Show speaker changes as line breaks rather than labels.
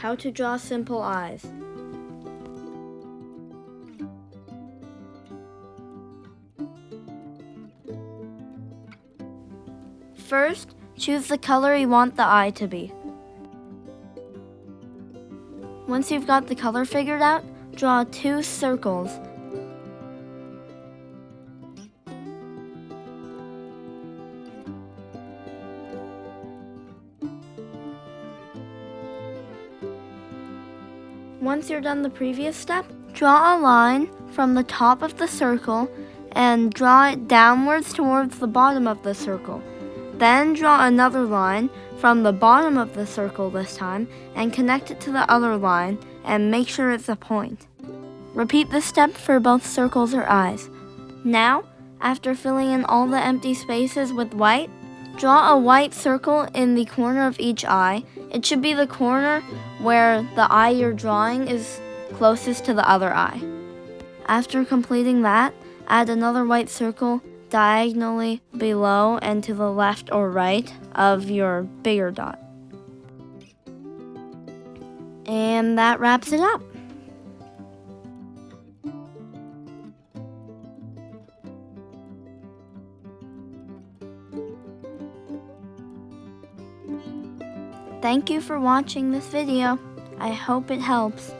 How to draw simple eyes. First, choose the color you want the eye to be. Once you've got the color figured out, draw 2 circles. Once you're done the previous step, draw a line from the top of the circle and draw it downwards towards the bottom of the circle. Then draw another line from the bottom of the circle this time and connect it to the other line and make sure it's a point. Repeat this step for both circles or eyes. Now, after filling in all the empty spaces with white, draw a white circle in the corner of each eye. It should be the corner where the eye you're drawing is closest to the other eye. After completing that, add another white circle diagonally below and to the left or right of your bigger dot. And that wraps it up. Thank you for watching this video. I hope it helps.